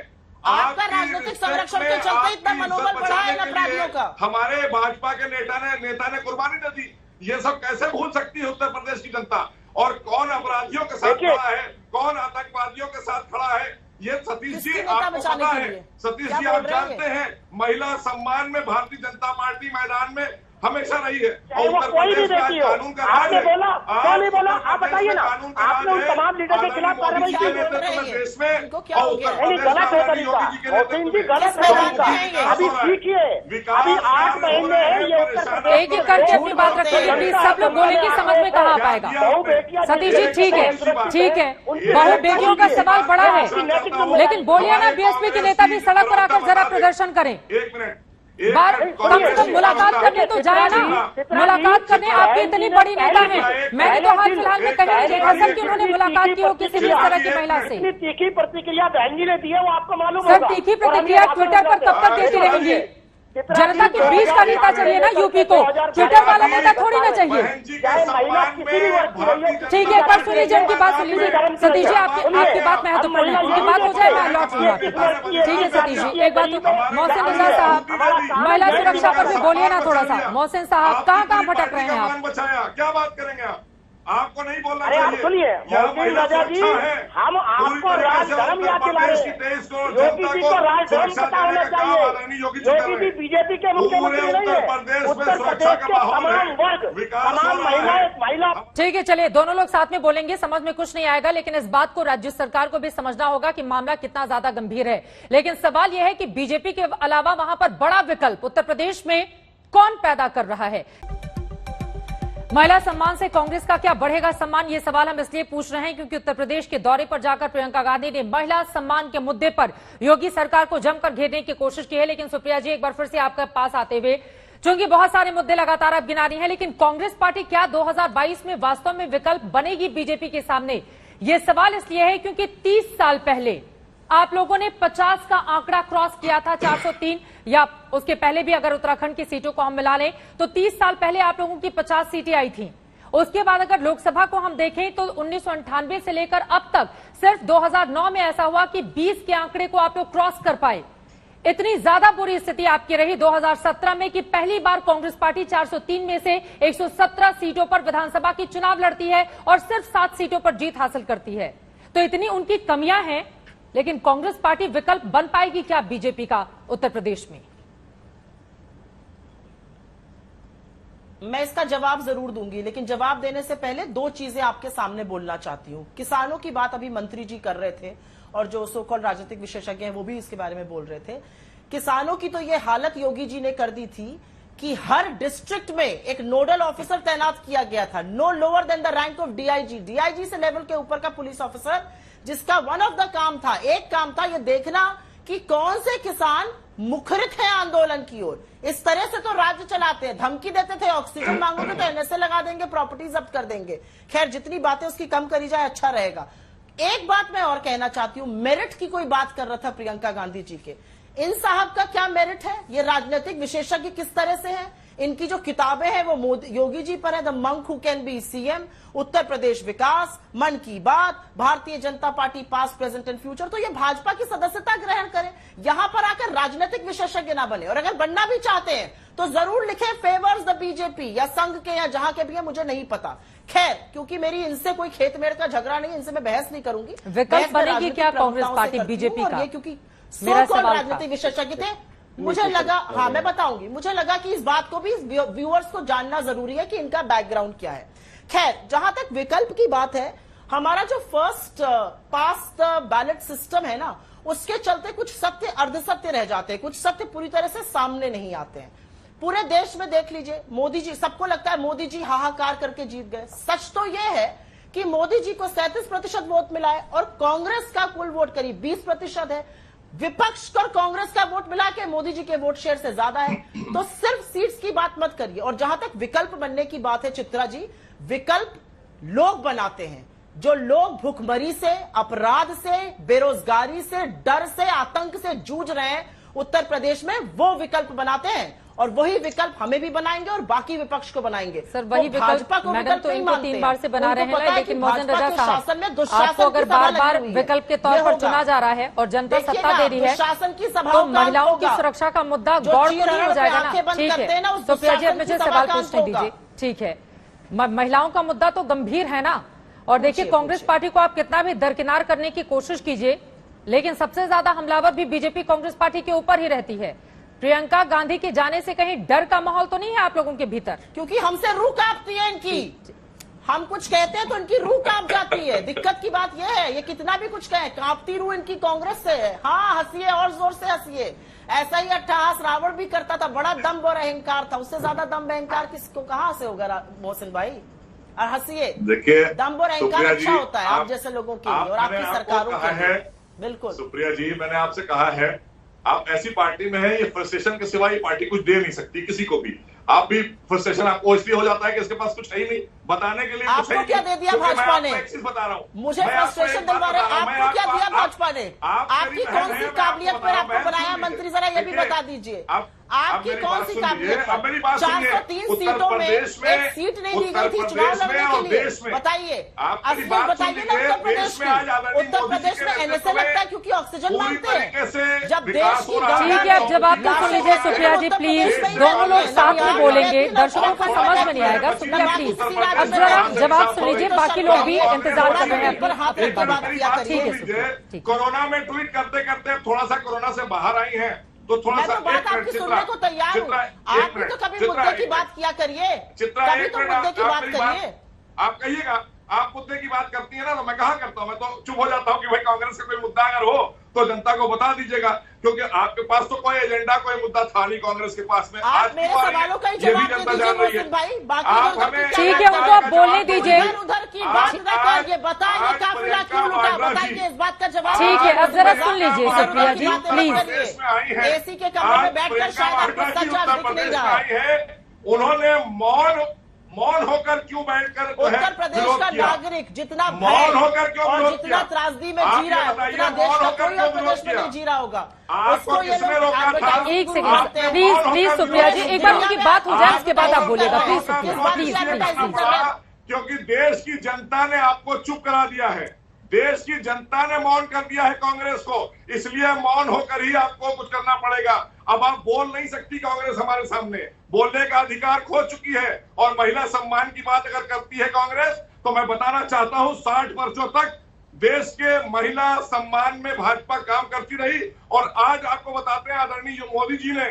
आपका राजनीतिक संरक्षण के चलते इतना मनोबल बढ़ा है अपराधियों का। हमारे भाजपा के नेता ने कुर्बानी न दी, ये सब कैसे भूल सकती है उत्तर प्रदेश की जनता? और कौन अपराधियों के साथ खड़ा है, कौन आतंकवादियों के साथ खड़ा है, ये सतीश जी आपको पता है। सतीश जी आप जानते हैं, महिला सम्मान में भारतीय जनता पार्टी मैदान में हमेशा रही है। और उत्तर प्रदेश में कानून का राज है। क्या नहीं बोला, आप बताइए ना, आपने उन तमाम लीडर के खिलाफ कार्रवाई की देश में, गलत है तरीका, गलत है तरीका। अभी सीखिए, अभी 8 महीने है ये उत्तर प्रदेश। एक करके अपनी बात रखिए प्लीज, सब लोग बोलेंगे, समझ में कहाँ आ पाएगा। सतीश जी ठीक है, बहु बेटियों का सवाल बड़ा है, लेकिन बोलिए ना, बीएसपी के नेता भी सड़क पर आकर जरा प्रदर्शन करें। एक मिनट, बार कम से कम मुलाकात करने तो जाए ना, मुलाकात करने आपकी इतनी बड़ी नेता है। मैंने तो हाल फिलहाल में कहीं नहीं देखा सर कि उन्होंने मुलाकात की हो किसी भी तरह की महिला से। इतनी तीखी प्रतिक्रिया बहन जी ने दी है, वो आपको मालूम सर तीखी प्रतिक्रिया ट्विटर पर कब तक देती रहेंगी? जनता के बीच का नेता चाहिए ना यूपी को, ट्विटर वाला नेता थोड़ी ना चाहिए। ठीक है, पर सुन लीजिए उनकी बात, सुन लीजिए सतीश जी, आपकी बात महत्वपूर्ण है, उनकी बात हो जाए, मैं लौट लूंगा आपके पास। ठीक है सतीश जी, एक बात मोहसिन रजा साहब, महिला सुरक्षा पर भी बोलिए ना थोड़ा सा। मोहसिन साहब, कहाँ भटक रहे हैं आप? क्या बात करेंगे आप? आपको नहीं बोलना चाहिए। आप सुनिए मोहसिन रजा जी, हम आपको राजधर्म याद दिला रहे हैं। योगी जी को राजधर्म पता होना चाहिए। योगी जी बीजेपी के मुख्यमंत्री नहीं है, उत्तर प्रदेश के तमाम वर्ग, तमाम महिला। ठीक है, चलिए दोनों लोग साथ में बोलेंगे, समझ में कुछ नहीं आएगा, लेकिन इस बात को राज्य सरकार को भी समझना होगा कि मामला कितना ज्यादा गंभीर है। लेकिन सवाल यह है कि बीजेपी के अलावा वहां पर बड़ा विकल्प उत्तर प्रदेश में कौन पैदा कर रहा है? महिला सम्मान से कांग्रेस का क्या बढ़ेगा सम्मान, ये सवाल हम इसलिए पूछ रहे हैं क्योंकि उत्तर प्रदेश के दौरे पर जाकर प्रियंका गांधी ने महिला सम्मान के मुद्दे पर योगी सरकार को जमकर घेरने की कोशिश की है। लेकिन सुप्रिया जी, एक बार फिर से आपके पास आते हुए, चूंकि बहुत सारे मुद्दे लगातार आप गिना रही हैं, लेकिन कांग्रेस पार्टी क्या 2022 में वास्तव में विकल्प बनेगी बीजेपी के सामने? ये सवाल इसलिए है क्योंकि 30 साल पहले आप लोगों ने 50 का आंकड़ा क्रॉस किया था, 403, या उसके पहले भी अगर उत्तराखंड की सीटों को हम मिला लें तो 30 साल पहले आप लोगों की 50 सीटें आई थी। उसके बाद अगर लोकसभा को हम देखें तो 1998 से लेकर अब तक सिर्फ 2009 में ऐसा हुआ कि 20 के आंकड़े को आप लोग क्रॉस कर पाए। इतनी ज्यादा बुरी स्थिति आपकी रही 2017 में कि पहली बार कांग्रेस पार्टी 403 में से 117 सीटों पर विधानसभा की चुनाव लड़ती है और सिर्फ 7 सीटों पर जीत हासिल करती है। तो इतनी उनकी कमियां हैं, लेकिन कांग्रेस पार्टी विकल्प बन पाएगी क्या बीजेपी का उत्तर प्रदेश में? मैं इसका जवाब जरूर दूंगी, लेकिन जवाब देने से पहले दो चीजें आपके सामने बोलना चाहती हूं। किसानों की बात अभी मंत्री जी कर रहे थे और जो सो कॉल्ड राजनीतिक विशेषज्ञ हैं वो भी इसके बारे में बोल रहे थे। किसानों की तो ये हालत योगी जी ने कर दी थी कि हर डिस्ट्रिक्ट में एक नोडल ऑफिसर तैनात किया गया था, no lower than the rank of DIG, DIG से लेवल के ऊपर का पुलिस ऑफिसर, जिसका वन ऑफ द काम था ये देखना कि कौन से किसान मुखरित है आंदोलन की ओर। इस तरह से तो राज्य चलाते हैं, धमकी देते थे, ऑक्सीजन मांगोगे तो एनएसए लगा देंगे, प्रॉपर्टी जब्त कर देंगे। खैर, जितनी बातें उसकी कम करी जाए अच्छा रहेगा। एक बात मैं और कहना चाहती हूं, मेरिट की कोई बात कर रहा था प्रियंका गांधी जी के। इन साहब का क्या मेरिट है? ये राजनीतिक विशेषज्ञ किस तरह से हैं? इनकी जो किताबें हैं वो योगी जी पर है, the monk who can be CM, Uttar Pradesh विकास, Mann Ki Baat, Bharatiya Janata Party past present and future. तो ये भाजपा की सदस्यता ग्रहण करें, यहां पर आकर राजनीतिक विशेषज्ञ ना बने, और अगर बनना भी चाहते हैं तो जरूर लिखें फेवर्स द बीजेपी या संघ के या जहां के भी है, मुझे नहीं पता। खैर, क्योंकि मेरी इनसे कोई खेतमेड़ का झगड़ा नहीं, इनसे मैं बहस नहीं करूंगी। विकल्प बनेगी क्या कांग्रेस पार्टी बीजेपी का? क्योंकि राजनीतिक विशेषज्ञ थे, मुझे लगा, हाँ मैं बताऊंगी, मुझे लगा कि इस बात को भी व्यूअर्स को जानना जरूरी है कि इनका बैकग्राउंड क्या है। खैर, जहां तक विकल्प की बात है, हमारा जो फर्स्ट पास्ट बैलेट सिस्टम है ना, उसके चलते कुछ सत्य अर्धसत्य रह जाते हैं, कुछ सत्य पूरी तरह से सामने नहीं आते हैं। पूरे देश में देख लीजिए, मोदी जी, सबको लगता है मोदी जी हाहाकार करके जीत गए। सच तो यह है कि मोदी जी को 37% वोट मिला है और कांग्रेस का कुल वोट करीब 20% है। विपक्ष और कांग्रेस का वोट मिला के मोदी जी के वोट शेयर से ज्यादा है। तो सिर्फ सीट्स की बात मत करिए। और जहां तक विकल्प बनने की बात है चित्रा जी, विकल्प लोग बनाते हैं। जो लोग भुखमरी से, अपराध से, बेरोजगारी से, डर से, आतंक से जूझ रहे हैं उत्तर प्रदेश में, वो विकल्प बनाते हैं और वही विकल्प हमें भी बनाएंगे और बाकी विपक्ष को बनाएंगे। सर, वही भाजपा को मैडम तो इनको 3 बार से बना रहे हैं, लेकिन मोहन रजा साहब, आपको अगर बार बार विकल्प के तौर पर चुना जा रहा है और जनता सत्ता दे रही है, शासन की सभा तो महिलाओं की सुरक्षा का मुद्दा गौर नहीं हो जाएगा ना? ठीक है, तो प्रिया जी मुझे सवाल पूछने दीजिए। ठीक है, महिलाओं का मुद्दा तो गंभीर है ना, और देखिए कांग्रेस पार्टी को आप कितना भी दरकिनार करने की कोशिश कीजिए, लेकिन सबसे ज्यादा हमलावर भी बीजेपी कांग्रेस पार्टी के ऊपर ही रहती है। प्रियंका गांधी के जाने से कहीं डर का माहौल तो नहीं है आप लोगों के भीतर? क्योंकि हमसे रूह कांपती है इनकी, हम कुछ कहते हैं तो इनकी रूह कांप जाती है। दिक्कत की बात यह है, ये कितना भी कुछ कहे, कांपती रूह इनकी कांग्रेस से है। हाँ, हंसिए और जोर से हंसिए। ऐसा ही अट्टहास रावण भी करता था, बड़ा दम्भ और अहंकार था, उससे ज्यादा दम्भ अहंकार किसको कहां से होगा मोहसिन भाई? और हंसिए, देखिए दम्भ और अहंकार अच्छा होता है आप जैसे लोगों के लिए और आपकी सरकारों के लिए। बिल्कुल सुप्रिया जी, मैंने आपसे कहा है, आप ऐसी पार्टी में हैं, ये फ्रस्ट्रेशन के सिवा ये पार्टी कुछ दे नहीं सकती किसी को भी। आप भी फ्रस्ट्रेशन आपको इसलिए हो जाता है कि इसके पास कुछ है ही नहीं बताने के लिए। आपको क्या दे दिया भाजपा ने? बता रहा हूँ, मुझे फ्रस्ट्रेशन दिलवा रहे हैं। आपको क्या दिया भाजपा ने? आपकी कौन सी काबिलियत पर आपको बनाया मंत्री, जरा ये भी बता दीजिए। आपकी कौन सी काबिलियत? 403 सीटों में एक सीट नहीं दी गई थी चुनाव लड़ने के लिए। बताइए, असली बताइए ना उत्तर प्रदेश की। उत्तर प्रदेश में एनएसए लगता है क्योंकि ऑक्सीजन मांगते हैं। जब देश की ठीक है, अब जवाब तो सुन लीजिए सुप्रिया जी प्लीज, दोनों लोग साथ में बोलेंगे, दर्शकों को समझ में नहीं आएगा। सुप्रिया प्लीज अब जरा जवाब सुन लीजिए, बाकी लोग भी इंतजार कर रहे हैं। ठीक है, कोरोना में ट्वीट करते करते थोड़ा सा कोरोना से बाहर आई है तो थोड़ा सा बात आपकी सुनने को तैयार हूँ। आप भी तो कभी मुद्दे की बात किया करिए, कभी तो मुद्दे की बात करिए। आप कहिएगा आप मुद्दे की बात करती है ना, तो मैं कहा करता हूं, मैं तो चुप हो जाता हूं कि भाई कांग्रेस का कोई मुद्दा अगर हो तो जनता को बता दीजिएगा, क्योंकि आपके पास तो कोई एजेंडा, कोई मुद्दा था नहीं कांग्रेस के पास में। आप मेरे सवालों का ही जवाब दे दीजिए मोहसिन भाई, बाकी ठीक है, उनको आप बोलने दीजिए। उधर की बात न करिए, बताइए काफिला क्यों लुटा, बताइए इस बात का जवाब। ठीक है, अब जरा सुन लीजिए सुप्रिया जी प्लीज। एसी के कमरे में बैठकर शायद आपको सच्चा दिख नहीं रहा है। उन्होंने मौन होकर क्यों बैठकर उत्तर प्रदेश का नागरिक जितना मौन होकर क्यों और जितना त्रासदी में जी रहा है उतना देश का कोई और प्रदेश में नहीं जी रहा होगा। उसको ये लोग एक सेकंड प्लीज सुप्रिया जी, एक बार उनकी बात हो जाए उसके बाद आप बोलिएगा प्लीज। क्योंकि देश की जनता ने आपको चुप करा दिया है, देश की जनता ने मौन कर दिया है कांग्रेस को, इसलिए मौन होकर ही आपको कुछ करना पड़ेगा। अब आप बोल नहीं सकती कांग्रेस हमारे सामने, बोलने का अधिकार खो चुकी है। और महिला सम्मान की बात अगर करती है कांग्रेस, तो मैं बताना चाहता हूं 60 वर्षों तक देश के महिला सम्मान में भाजपा काम करती रही, और आज आपको बताते हैं आदरणीय मोदी जी ने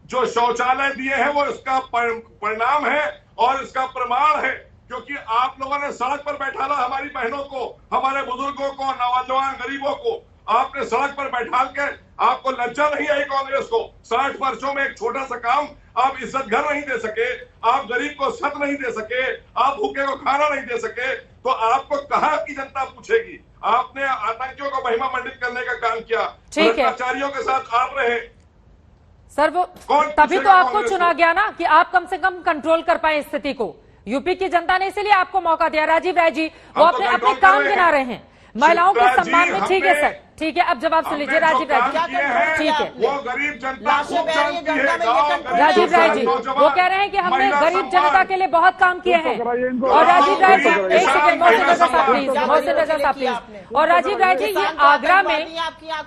जो शौचालय दिए हैं वो इसका परिणाम है और इसका प्रमाण है, क्योंकि आप लोगों ने सड़क पर बैठाला हमारी बहनों को, हमारे बुजुर्गों को, नौजवान गरीबों को आपने सड़क पर बैठा के, आपको लज्जा नहीं आई कांग्रेस को? 60 वर्षों में एक छोटा सा काम आप इज्जत घर नहीं दे सके, आप गरीब को छत नहीं दे सके, आप भूखे को खाना नहीं दे सके, तो आपको कहाँ की जनता पूछेगी? आपने आतंकियों को महिमा मंडित करने का काम किया, भ्रष्टाचारियों के साथ आप रहे सर, वो तभी तो आपको चुना गया ना कि आप कम से कम कंट्रोल कर पाए स्थिति को। यूपी की जनता ने इसीलिए आपको मौका दिया। राजीव राय जी वो अपने अपने काम गिना रहे हैं महिलाओं के सम्मान में। ठीक है सर, ठीक है, अब जवाब सुन लीजिए राजीव राय जी। ठीक है, वो गरीब जनता राजीव राय जी वो कह रहे हैं कि हमने गरीब जनता के लिए बहुत काम किए हैं। और राजीव राय जी एक सेकंड, मोहसिन रजा साहब प्लीज, मोहसिन रजा साहब प्लीज। और राजीव राय जी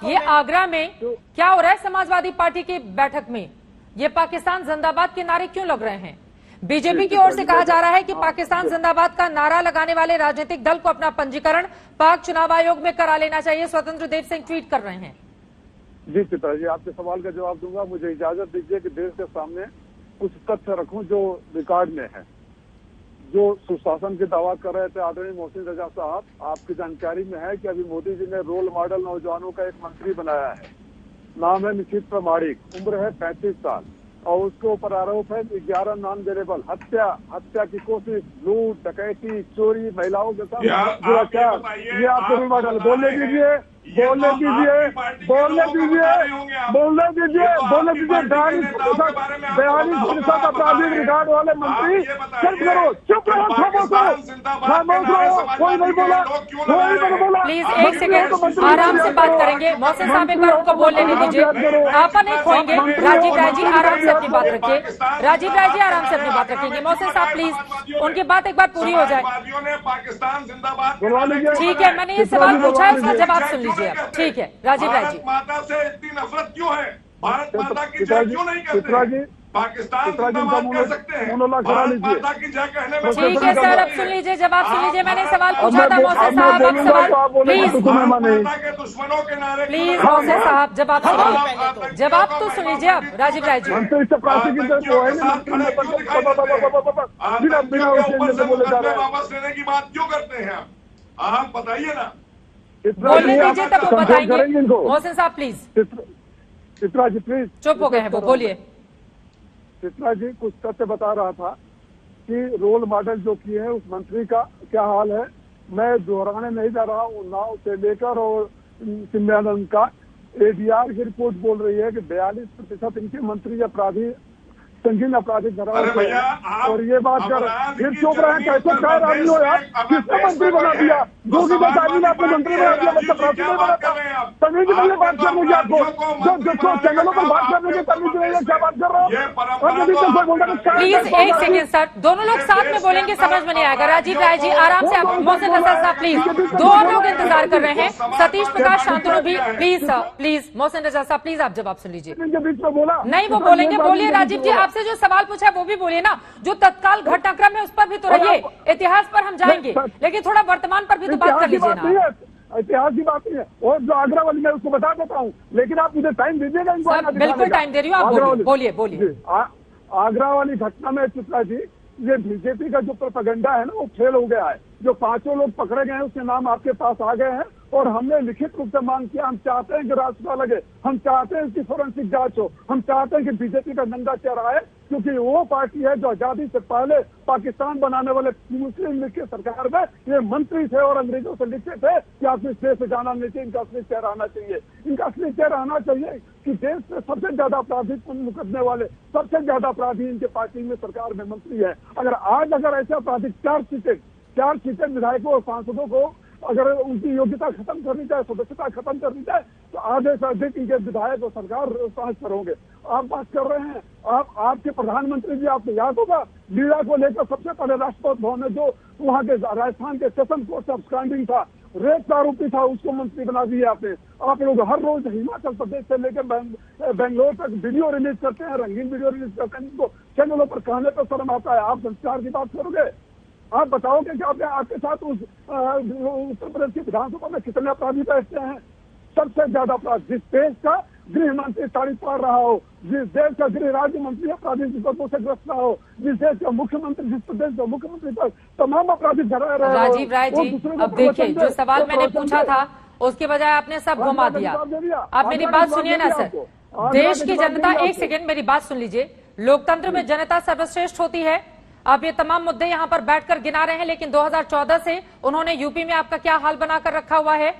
ये आगरा में क्या हो रहा है समाजवादी पार्टी की बैठक में? ये पाकिस्तान जिंदाबाद के नारे क्यों लग रहे हैं? बीजेपी की ओर से कहा जा रहा है कि पाकिस्तान जिंदाबाद का नारा लगाने वाले राजनीतिक दल को अपना पंजीकरण पाक चुनाव आयोग में करा लेना चाहिए। स्वतंत्र देव सिंह ट्वीट कर रहे हैं। जी चित्रा जी, आपके सवाल का जवाब दूंगा। मुझे इजाजत दीजिए कि देश के सामने कुछ तथ्य रखूं जो रिकॉर्ड में है। जो सुशासन की दावा कर रहे थे आदरणीय मोहसिन रजा साहब, आपकी जानकारी में है कि अभी मोदी जी ने रोल मॉडल नौजवानों का एक मंत्री बनाया है, नाम है निशित प्रमाणिक, उम्र है 35 साल, और उसके ऊपर आरोप है 11 नॉन वेरेबल हत्या की कोशिश, लूट, डकैती, चोरी, महिलाओं के साथ दुराचार। ये आपको रोल मॉडल बोलने दीजिए। बयालीस प्रतिशत आपराधिक रिकॉर्ड वाले मंत्री। चुप करो, कोई नहीं बोला। प्लीज एक सेकंड आराम से बात करेंगे। मोहसिन साहब एक बार उनको बोलने दीजिए, आपा नहीं खोएंगे। राजीव राय जी आराम से अपनी बात रखिए। राजीव राय जी आराम से अपनी बात रखेंगे। मोहसिन साहब प्लीज उनकी बात एक बार पूरी हो जाए। पाकिस्तान जिंदाबाद। ठीक है, मैंने ये सवाल पूछा है, उसका जवाब सुन लीजिए। ठीक है राजीव राय जी। माता से इतनी नफरत क्यों है? भारत माता की जय क्यों नहीं कहते? पाकिस्तान जिंदाबाद कह सकते हैं, भारत माता की जय कहने में। ठीक है सर, अब सुन लीजिए, जवाब सुन लीजिए। मैंने सवाल पूछा था मोहसिन साहब, अब सवाल प्लीज माता के दुश्मनों के नारे। प्लीज मोहसिन साहब जवाब सुनिए, जवाब तो सुन लीजिए अब राजीव राय जी। वापस लेने की बात क्यों करते हैं आप बताइए ना। बोलने दीजिए तब वो बताएंगे। मोहसिन साहब प्लीज। चित्रा जी प्लीज। चुप हो गए हैं वो, बोलिए। चित्रा जी कुछ तथ्य बता रहा था कि रोल मॉडल जो किए हैं उस मंत्री का क्या हाल है। मैं दोहराने नहीं जा रहा हूँ। नाव से लेकर और सिम्बयानंद का एडीआर की रिपोर्ट बोल रही है कि 42% इनके मंत्री अपराधी संगीन आपराधिक धरावास। और ये बात कर फिर चुप रहे, कैसे खैर आदमी हो यार? किसने मंत्री बना दिया? जो की आदमी ने आपको मंत्री बना दिया, मतलब तमीज नहीं है बात करने की आपको। जो चैनलों पर बात करने की तमीज नहीं है, क्या बात कर रहे हो? प्लीज एक सेकेंड सर, दोनों लोग साथ में बोलेंगे, समझ में नहीं आएगा। राजीव राय जी आराम से। मोहसिन रजा साहब प्लीज, दो लोग इंतजार कर रहे हैं। सतीश प्रकाश शांतनु भी प्लीज प्लीज। मोहसिन रजा साहब प्लीज आप जवाब सुन लीजिए। नहीं वो बोलेंगे, बोलिए राजीव जी। आपसे जो सवाल पूछा वो भी बोलिए ना, जो तत्काल घटनाक्रम है उस पर भी तो रहिए। इतिहास पर हम जाएंगे लेकिन थोड़ा वर्तमान पर भी तो बात कर लीजिए ना। इतिहास की बात नहीं है। और जो आगरा वाली मैं उसको बता देता हूँ, लेकिन आप मुझे टाइम दीजिएगा इनको। बिल्कुल टाइम दे रही हूँ, आप बोलिए। आगरा वाली घटना में चित्रा जी, ये बीजेपी का जो प्रोपेगेंडा है ना वो फेल हो गया है। जो 5 लोग पकड़े गए हैं उसके नाम आपके पास आ गए हैं और हमने लिखित रूप से मांग किया। हम चाहते हैं कि राष्ट्रपति लगे, हम चाहते हैं इसकी फोरेंसिक जांच हो, हम चाहते हैं कि बीजेपी का नंगा चेहरा है, क्योंकि वो पार्टी है जो आजादी से पहले पाकिस्तान बनाने वाले मुस्लिम लीग की सरकार में ये मंत्री थे और अंग्रेजों से लिखते थे कि आपको इस देश से जाना नहीं चाहिए, इनका असली चेहरा आना चाहिए। इनका असली चेहरा आना चाहिए कि देश में सबसे ज्यादा अपराधी मुकदमे वाले, सबसे ज्यादा अपराधी इनके पार्टी में सरकार में मंत्री है। अगर ऐसे अपराधी चार सीटेड विधायकों और सांसदों को अगर उनकी योग्यता खत्म करनी चाहे, सदस्यता खत्म करनी चाहे, तो आधे से अधिक इनके विधायक और सरकार सांस पर होंगे। आप बात कर रहे हैं, आपके प्रधानमंत्री जी, आपको याद होगा लीला को लेकर सबसे पहले राष्ट्रपति भवन में जो वहाँ के राजस्थान के सेशन कोर्ट ऑफ स्टैंडिंग था, रेप का आरोपी था, उसको मंत्री बना दिया आपने। आप लोग हर रोज हिमाचल प्रदेश से लेकर बेंगलोर तक वीडियो रिलीज करते हैं, रंगीन वीडियो रिलीज करते हैं, जिनको चैनलों पर कहने पर शर्म आता है। आप संस्कार की बात करोगे? आप बताओगे कि आपके साथ उस उत्तर प्रदेश की विधानसभा में कितने अपराधी बैठते हैं? सबसे ज्यादा अपराध जिस देश का गृह मंत्री ताड़ी पार रहा हो, जिस देश का गृह राज्य मंत्री अपराधी मुकदमों से ग्रस्त रहा हो, जिस देश का मुख्यमंत्री, जिस प्रदेश का मुख्यमंत्री पर तमाम अपराधी धराए रहे। राजीव राय जी, अब देखिए, जो सवाल मैंने पूछा था उसके बजाय आपने सब घुमा दिया। आप मेरी बात सुनिए ना सर। देश की जनता, एक सेकेंड मेरी बात सुन लीजिए। लोकतंत्र में जनता सर्वश्रेष्ठ होती है। आप ये तमाम मुद्दे यहाँ पर बैठकर गिना रहे हैं, लेकिन 2014 से उन्होंने यूपी में आपका क्या हाल बनाकर रखा हुआ है?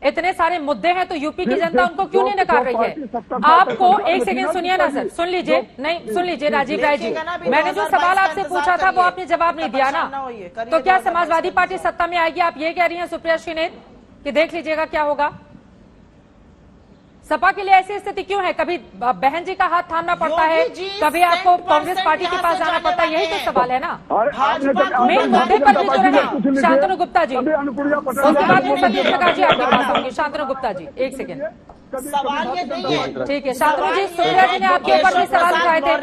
इतने सारे मुद्दे हैं तो यूपी की जनता उनको क्यों नहीं नकार रही है? आपको एक सेकंड सुनिए ना सर, सुन लीजिए, नहीं सुन लीजिए राजीव राय जी, मैंने जो सवाल आपसे पूछा था वो आपने जवाब नहीं दिया ना। तो क्या समाजवादी पार्टी सत्ता में आएगी? आप ये कह रही हैं सुप्रिया श्रीनेत कि देख लीजिएगा क्या होगा? सपा के लिए ऐसी स्थिति क्यों है? कभी बहन जी का हाथ थामना पड़ता है, कभी आपको कांग्रेस पार्टी के पास जाना पड़ता है, यही तो सवाल है ना। मेन मुद्दे पर भी जो रहे शांतनु गुप्ता जी, उसके बाद में सतीश प्रकाश जी आपके पास होंगे। शांतनु गुप्ता जी, एक सेकेंड, सवाल ये नहीं है। ठीक है शांतनु जी, सुप्रिया जी ने आपके ऊपर भी सवाल उठाए थे।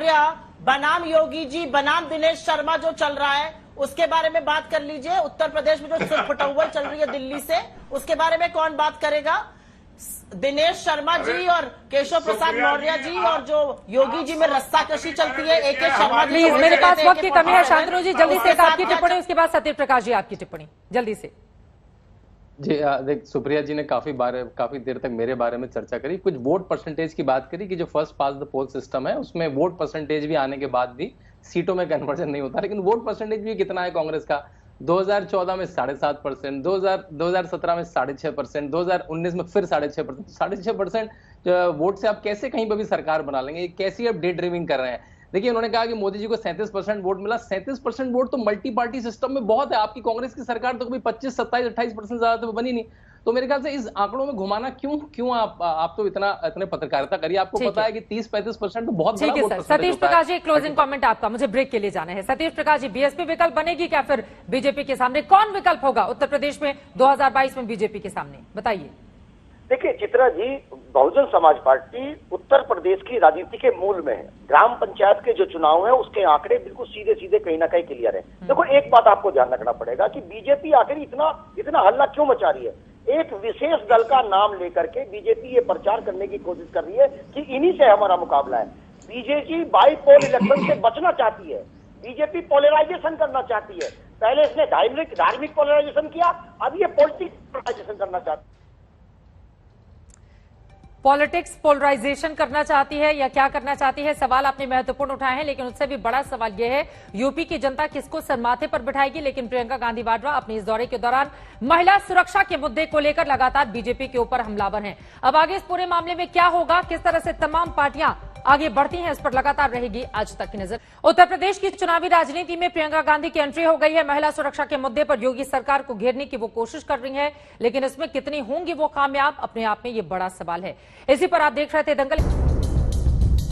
बनाम योगी जी, बनाम दिनेश शर्मा जो चल रहा है उसके बारे में बात कर लीजिए। उत्तर प्रदेश में जो फटौवल चल रही है दिल्ली से, उसके बारे में कौन बात करेगा? दिनेश शर्मा जी और केशव प्रसाद मौर्य जी, और जो योगी जी में रस्साकशी चलती है AK शर्मा जी। प्लीज, मेरे पास वक्त की कमी है। शांतनु जी जल्दी से आपकी टिप्पणी, उसके बाद सतीश प्रकाश जी आपकी टिप्पणी जल्दी से। जी देख, सुप्रिया जी ने काफी देर तक मेरे बारे में चर्चा करी, कुछ वोट परसेंटेज की बात करी कि जो फर्स्ट पास द पोल सिस्टम है उसमें वोट परसेंटेज भी आने के बाद भी सीटों में कन्वर्जन नहीं होता। लेकिन वोट परसेंटेज भी कितना है कांग्रेस का? 2014 में 7.5%, 2017 में 6.5%, 2019 में फिर 6.5%। 6.5% वोट से आप कैसे कहीं पर भी सरकार बना लेंगे? कैसी आप डे ड्रीमिंग कर रहे हैं? देखिए, उन्होंने कहा कि मोदी जी को 37% वोट मिला। 37% वोट तो मल्टी पार्टी सिस्टम में बहुत है। आपकी कांग्रेस की सरकार तो कभी 25, 27, 28% ज्यादा तो बनी नहीं। तो मेरे ख्याल से इस आंकड़ों में घुमाना क्यों आप तो इतने पत्रकारिता करिए। आपको पता है कि 30-35% तो बहुत बड़ा vote. Satish Prakash ji, closing comment आपका, मुझे ब्रेक के लिए जाना है। सतीश प्रकाश जी, बीएसपी विकल्प बनेगी क्या फिर बीजेपी के सामने? कौन विकल्प होगा उत्तर प्रदेश में 2022 में बीजेपी के सामने, बताइए। देखिए चित्रा जी, बहुजन समाज पार्टी उत्तर प्रदेश की राजनीति के मूल में है। ग्राम पंचायत के जो चुनाव है उसके आंकड़े बिल्कुल सीधे सीधे कहीं ना कहीं क्लियर है। देखो, एक बात आपको ध्यान रखना पड़ेगा कि बीजेपी आखिर इतना हल्ला क्यों मचा रही है? एक विशेष दल का नाम लेकर के बीजेपी ये प्रचार करने की कोशिश कर रही है कि इन्हीं से हमारा मुकाबला है। बीजेपी बाईपोल इलेक्शन से बचना चाहती है, बीजेपी पोलराइजेशन करना चाहती है। पहले इसने धार्मिक पोलराइजेशन किया, अब ये पॉलिटिक्स पोलराइजेशन करना चाहती है। पॉलिटिक्स पोलराइजेशन करना चाहती है या क्या करना चाहती है? सवाल आपने महत्वपूर्ण उठाए हैं, लेकिन उससे भी बड़ा सवाल यह है यूपी की जनता किसको सर माथे पर बिठाएगी। लेकिन प्रियंका गांधी वाड्रा अपने इस दौरे के दौरान महिला सुरक्षा के मुद्दे को लेकर लगातार बीजेपी के ऊपर हमलावर हैं। अब आगे इस पूरे मामले में क्या होगा, किस तरह से तमाम पार्टियां आगे बढ़ती हैं, इस पर लगातार रहेगी आज तक की नजर। उत्तर प्रदेश की चुनावी राजनीति में प्रियंका गांधी की एंट्री हो गई है। महिला सुरक्षा के मुद्दे पर योगी सरकार को घेरने की वो कोशिश कर रही है, लेकिन इसमें कितनी होंगी वो कामयाब, अपने आप में ये बड़ा सवाल है। इसी पर आप देख रहे थे दंगल।